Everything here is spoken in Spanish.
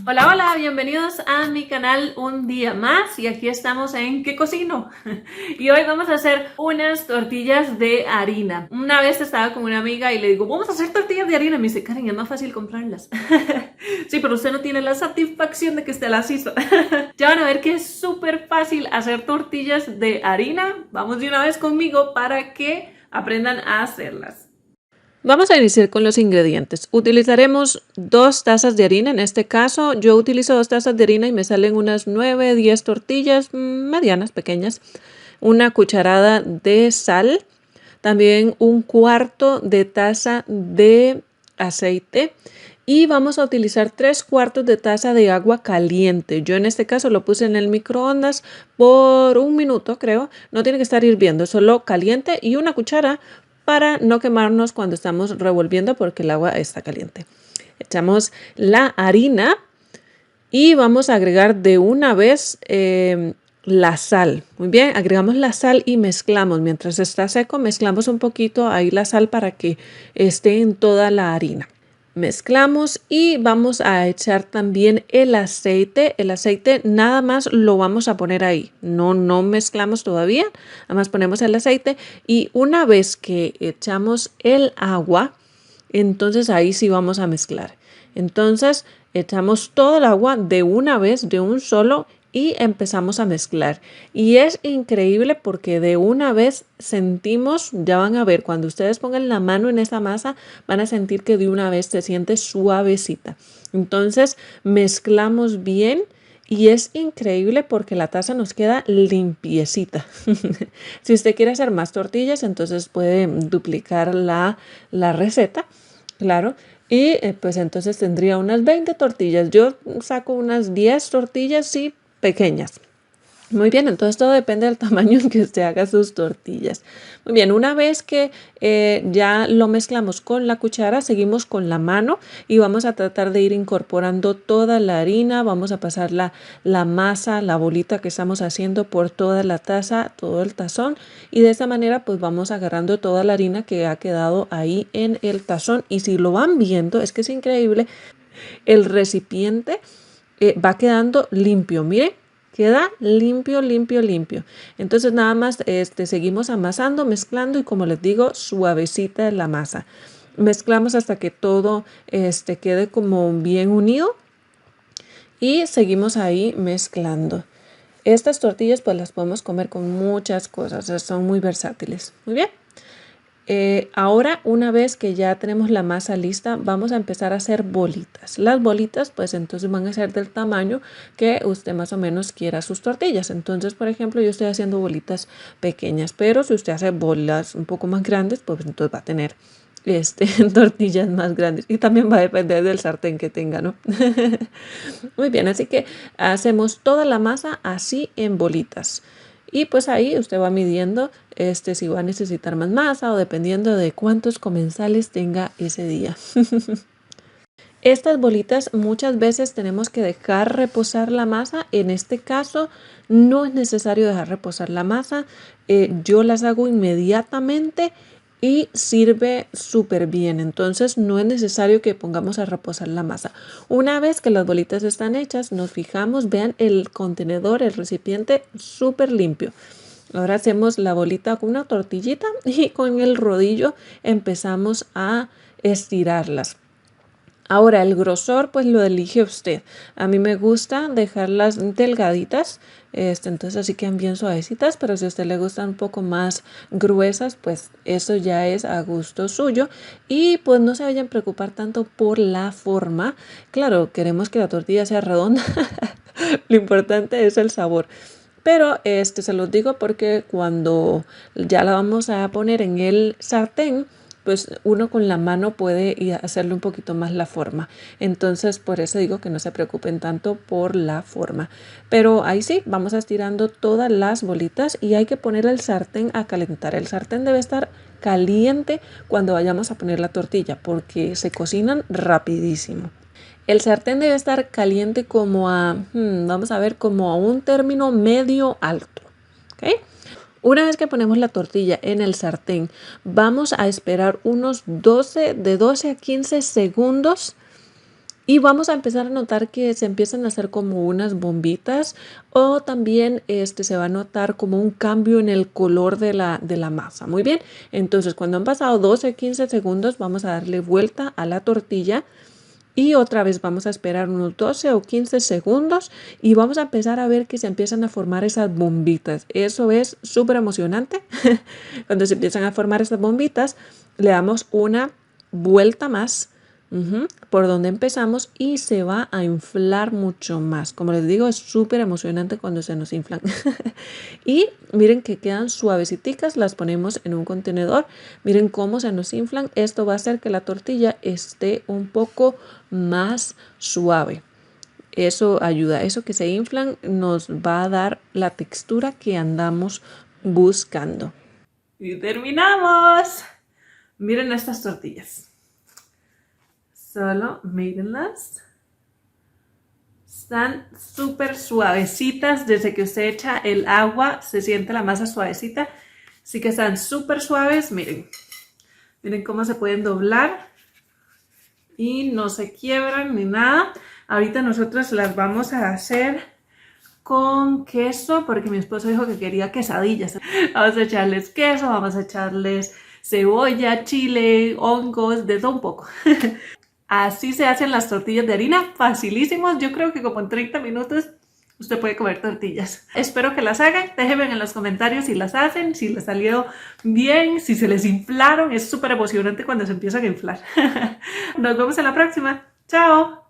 Hola, hola, bienvenidos a mi canal un día más y aquí estamos en ¿Qué cocino? Y hoy vamos a hacer unas tortillas de harina. Una vez estaba con una amiga y le digo, vamos a hacer tortillas de harina. Y me dice, Karen, es más fácil comprarlas. Sí, pero usted no tiene la satisfacción de que usted las hizo. Ya van a ver que es súper fácil hacer tortillas de harina. Vamos de una vez conmigo para que aprendan a hacerlas. Vamos a iniciar con los ingredientes. Utilizaremos 2 tazas de harina. En este caso, yo utilizo 2 tazas de harina y me salen unas 9, 10 tortillas medianas, pequeñas. Una cucharada de sal. También 1/4 de taza de aceite. Y vamos a utilizar 3/4 de taza de agua caliente. Yo en este caso lo puse en el microondas por 1 minuto, creo. No tiene que estar hirviendo, solo caliente y una cuchara para no quemarnos cuando estamos revolviendo porque el agua está caliente. Echamos la harina y vamos a agregar de una vez la sal. Muy bien, agregamos la sal y mezclamos. Mientras está seco, mezclamos un poquito ahí la sal para que esté en toda la harina. Mezclamos y vamos a echar también el aceite. El aceite nada más lo vamos a poner ahí. No mezclamos todavía. Nada más ponemos el aceite y una vez que echamos el agua, entonces ahí sí vamos a mezclar. Entonces echamos todo el agua de una vez, de un solo y empezamos a mezclar. Y es increíble porque de una vez sentimos, ya van a ver, cuando ustedes pongan la mano en esa masa, van a sentir que de una vez se siente suavecita. Entonces mezclamos bien y es increíble porque la taza nos queda limpiecita. Si usted quiere hacer más tortillas, entonces puede duplicar la receta, claro. Y pues entonces tendría unas 20 tortillas. Yo saco unas 10 tortillas, sí, pequeñas. Muy bien, entonces todo depende del tamaño en que usted haga sus tortillas. Muy bien, una vez que ya lo mezclamos con la cuchara, seguimos con la mano y vamos a tratar de ir incorporando toda la harina. Vamos a pasar la masa, la bolita que estamos haciendo por toda la taza, todo el tazón. Y de esta manera pues vamos agarrando toda la harina que ha quedado ahí en el tazón. Y si lo van viendo, es que es increíble, el recipiente va quedando limpio, mire. Queda limpio, limpio, limpio. Entonces nada más seguimos amasando, mezclando y como les digo, suavecita la masa. Mezclamos hasta que todo quede como bien unido y seguimos ahí mezclando. Estas tortillas pues las podemos comer con muchas cosas, son muy versátiles. Muy bien. Ahora, una vez que ya tenemos la masa lista, vamos a empezar a hacer bolitas. Las bolitas, pues entonces van a ser del tamaño que usted más o menos quiera sus tortillas. Entonces, por ejemplo, yo estoy haciendo bolitas pequeñas, pero si usted hace bolas un poco más grandes, pues entonces va a tener tortillas más grandes. Y también va a depender del sartén que tenga, ¿no? Muy bien, así que hacemos toda la masa así en bolitas. Y pues ahí usted va midiendo si va a necesitar más masa o dependiendo de cuántos comensales tenga ese día. Estas bolitas muchas veces tenemos que dejar reposar la masa. En este caso no es necesario dejar reposar la masa. Yo las hago inmediatamente y sirve súper bien. Entonces no es necesario que pongamos a reposar la masa. Una vez que las bolitas están hechas, nos fijamos, vean el contenedor, el recipiente súper limpio. Ahora hacemos la bolita con una tortillita y con el rodillo empezamos a estirarlas. Ahora el grosor pues lo elige usted. A mí me gusta dejarlas delgaditas, entonces así quedan bien suavecitas, pero si a usted le gustan un poco más gruesas, pues eso ya es a gusto suyo. Y pues no se vayan a preocupar tanto por la forma. Claro, queremos que la tortilla sea redonda. Lo importante es el sabor. Pero se los digo porque cuando ya la vamos a poner en el sartén, pues uno con la mano puede hacerle un poquito más la forma. Entonces, por eso digo que no se preocupen tanto por la forma. Pero ahí sí, vamos estirando todas las bolitas y hay que poner el sartén a calentar. El sartén debe estar caliente cuando vayamos a poner la tortilla porque se cocinan rapidísimo. El sartén debe estar caliente como vamos a ver, como a un término medio alto. ¿Ok? Una vez que ponemos la tortilla en el sartén, vamos a esperar unos de 12 a 15 segundos Y vamos a empezar a notar que se empiezan a hacer como unas bombitas o también se va a notar como un cambio en el color de la masa. Muy bien, entonces cuando han pasado 12 o 15 segundos vamos a darle vuelta a la tortilla y otra vez vamos a esperar unos 12 o 15 segundos y vamos a empezar a ver que se empiezan a formar esas bombitas. Eso es súper emocionante. Cuando se empiezan a formar esas bombitas, le damos una vuelta más por donde empezamos y se va a inflar mucho más. Como les digo, es súper emocionante cuando se nos inflan. Y miren que quedan suavecitas, las ponemos en un contenedor. Miren cómo se nos inflan. Esto va a hacer que la tortilla esté un poco más suave. Eso ayuda, eso que se inflan nos va a dar la textura que andamos buscando. Y terminamos. Miren estas tortillas. Solo mírenlas. Están súper suavecitas. Desde que usted echa el agua se siente la masa suavecita. Así que están súper suaves. Miren. Miren cómo se pueden doblar. Y no se quiebran ni nada. Ahorita nosotros las vamos a hacer con queso porque mi esposo dijo que quería quesadillas. Vamos a echarles queso, vamos a echarles cebolla, chile, hongos, de todo un poco. Así se hacen las tortillas de harina, facilísimos. Yo creo que como en 30 minutos usted puede comer tortillas. Espero que las hagan. Déjenme en los comentarios si las hacen, si les salió bien, si se les inflaron. Es súper emocionante cuando se empiezan a inflar. Nos vemos en la próxima. ¡Chao!